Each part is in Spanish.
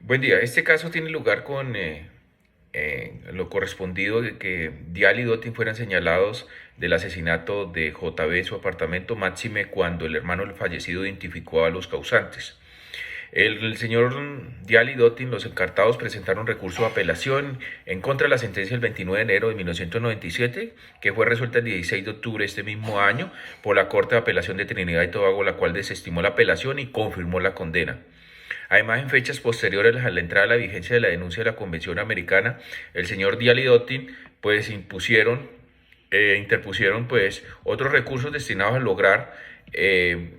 Buen día. Este caso tiene lugar con lo correspondido de que Dial y Dotin fueran señalados del asesinato de JB en su apartamento, máxime cuando el hermano del fallecido identificó a los causantes. El señor Dial y Dotin, los encartados, presentaron recurso de apelación en contra de la sentencia del 29 de enero de 1997, que fue resuelta el 16 de octubre de este mismo año por la Corte de Apelación de Trinidad y Tobago, la cual desestimó la apelación y confirmó la condena. Además, en fechas posteriores a la entrada a la vigencia de la denuncia de la Convención Americana, el señor Dial y Dotin pues interpusieron pues otros recursos destinados a lograr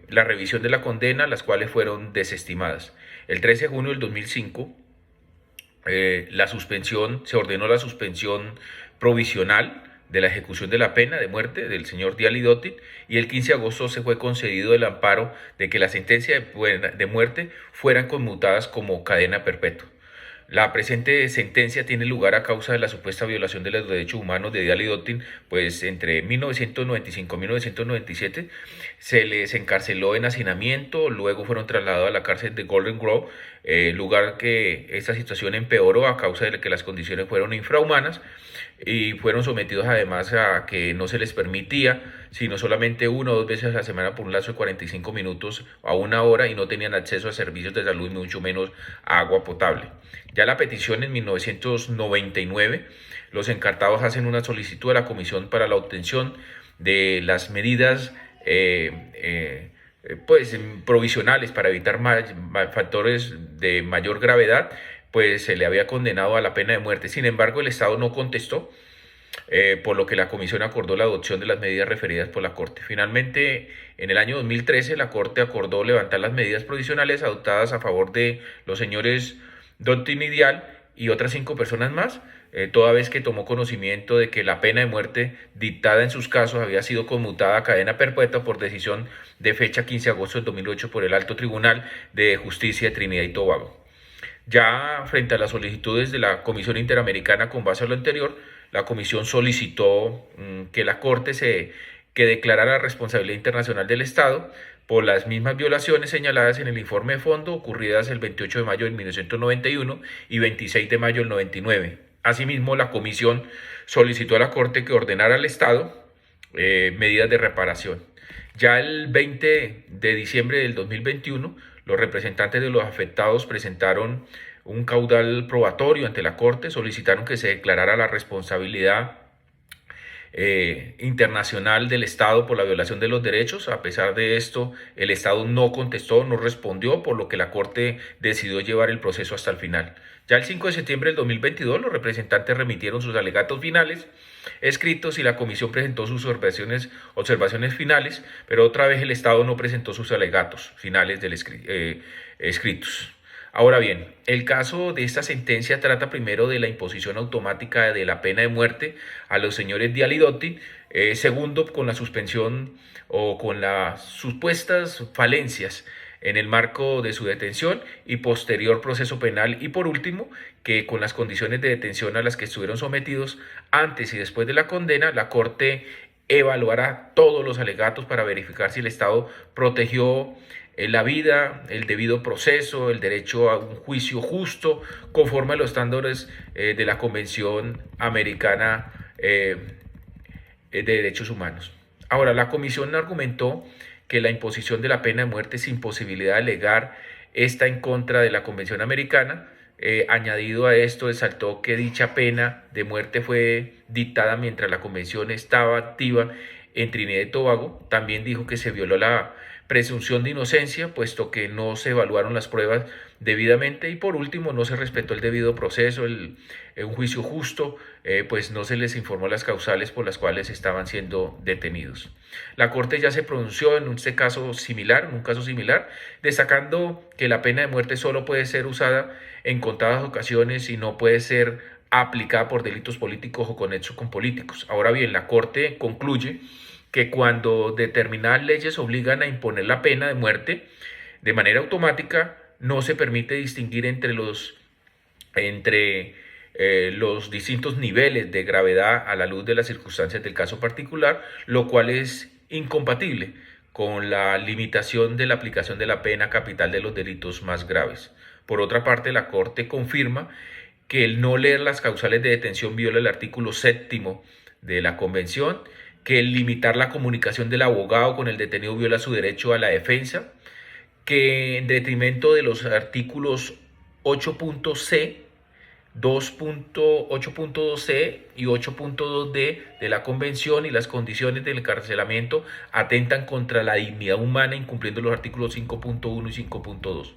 la revisión de la condena, las cuales fueron desestimadas. El 13 de junio del 2005 se ordenó la suspensión provisional de la ejecución de la pena de muerte del señor Dial y Dotin, y el 15 de agosto se fue concedido el amparo de que la sentencia de muerte fueran conmutadas como cadena perpetua. La presente sentencia tiene lugar a causa de la supuesta violación de los derechos humanos de Dial y Dotin, pues entre 1995 y 1997 se les encarceló en hacinamiento, luego fueron trasladados a la cárcel de Golden Grove, lugar que esta situación empeoró a causa de que las condiciones fueron infrahumanas y fueron sometidos además a que no se les permitía, sino solamente una o dos veces a la semana por un lapso de 45 minutos a una hora, y no tenían acceso a servicios de salud, mucho menos a agua potable. Ya la petición en 1999, los encartados hacen una solicitud a la Comisión para la obtención de las medidas provisionales para evitar factores de mayor gravedad, pues se le había condenado a la pena de muerte. Sin embargo, el Estado no contestó, por lo que la Comisión acordó la adopción de las medidas referidas por la Corte. Finalmente, en el año 2013, la Corte acordó levantar las medidas provisionales adoptadas a favor de los señores Dotin y Dial y otras 5 personas más, toda vez que tomó conocimiento de que la pena de muerte dictada en sus casos había sido conmutada a cadena perpetua por decisión de fecha 15 de agosto de 2008 por el Alto Tribunal de Justicia de Trinidad y Tobago. Ya frente a las solicitudes de la Comisión Interamericana con base a lo anterior, la Comisión solicitó que la Corte que declarara responsabilidad internacional del Estado por las mismas violaciones señaladas en el informe de fondo ocurridas el 28 de mayo de 1991 y 26 de mayo del 99. Asimismo, la Comisión solicitó a la Corte que ordenara al Estado medidas de reparación. Ya el 20 de diciembre del 2021, los representantes de los afectados presentaron un caudal probatorio ante la Corte, solicitaron que se declarara la responsabilidad internacional del Estado por la violación de los derechos. A pesar de esto, el Estado no contestó, no respondió, por lo que la Corte decidió llevar el proceso hasta el final. Ya el 5 de septiembre del 2022, los representantes remitieron sus alegatos finales escritos y la Comisión presentó sus observaciones finales, pero otra vez el Estado no presentó sus alegatos finales escritos. Ahora bien, el caso de esta sentencia trata primero de la imposición automática de la pena de muerte a los señores Dial y Dotin, segundo con la suspensión o con las supuestas falencias en el marco de su detención y posterior proceso penal, y por último que con las condiciones de detención a las que estuvieron sometidos antes y después de la condena, la Corte evaluará todos los alegatos para verificar si el Estado protegió la vida, el debido proceso, el derecho a un juicio justo, conforme a los estándares de la Convención Americana de Derechos Humanos. Ahora, la Comisión argumentó que la imposición de la pena de muerte sin posibilidad de alegar está en contra de la Convención Americana. Añadido a esto, resaltó que dicha pena de muerte fue dictada mientras la Convención estaba activa en Trinidad y Tobago. También dijo que se violó la presunción de inocencia, puesto que no se evaluaron las pruebas debidamente, y por último no se respetó el debido proceso, un juicio justo, pues no se les informó las causales por las cuales estaban siendo detenidos. La Corte ya se pronunció en un caso similar, destacando que la pena de muerte solo puede ser usada en contadas ocasiones y no puede ser aplicada por delitos políticos o conexos con políticos. Ahora bien, la Corte concluye que cuando determinadas leyes obligan a imponer la pena de muerte de manera automática, no se permite distinguir entre los distintos niveles de gravedad a la luz de las circunstancias del caso particular, lo cual es incompatible con la limitación de la aplicación de la pena capital de los delitos más graves. Por otra parte, la Corte confirma que el no leer las causales de detención viola el artículo 7º de la Convención, que el limitar la comunicación del abogado con el detenido viola su derecho a la defensa, que en detrimento de los artículos 8.c, 8.2c y 8.2d de la Convención y las condiciones del encarcelamiento atentan contra la dignidad humana, incumpliendo los artículos 5.1 y 5.2.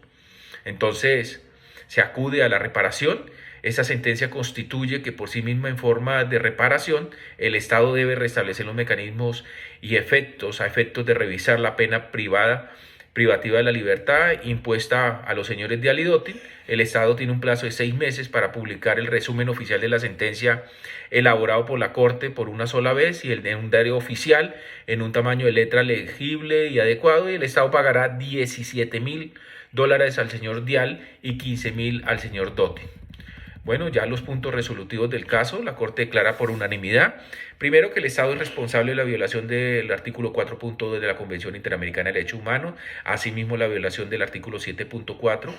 Entonces, se acude a la reparación. Esta sentencia constituye que por sí misma, en forma de reparación, el Estado debe restablecer los mecanismos y efectos a efectos de revisar la pena privativa de la libertad impuesta a los señores de Alidotin. El Estado tiene un plazo de 6 meses para publicar el resumen oficial de la sentencia elaborado por la Corte por una sola vez y el de un diario oficial en un tamaño de letra legible y adecuado, y el Estado pagará $17.000 al señor Dial y 15.000 al señor Dotin. Bueno, ya los puntos resolutivos del caso, la Corte declara por unanimidad, primero, que el Estado es responsable de la violación del artículo 4.2 de la Convención Interamericana de Derechos Humanos, asimismo la violación del artículo 7.4,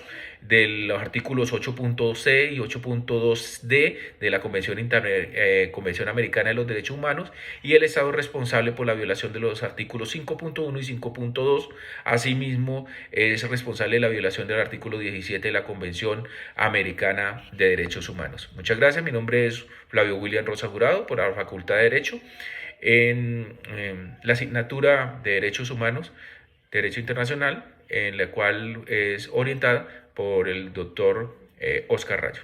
de los artículos 8.c y 8.2d de la Convención Americana de los Derechos Humanos, y el Estado es responsable por la violación de los artículos 5.1 y 5.2, asimismo es responsable de la violación del artículo 17 de la Convención Americana de Derechos Humanos. Muchas gracias, mi nombre es Flavio William Rosa Jurado, por la Facultad de Derecho, en la asignatura de Derechos Humanos, Derecho Internacional, en la cual es orientada por el doctor Oscar Rayo.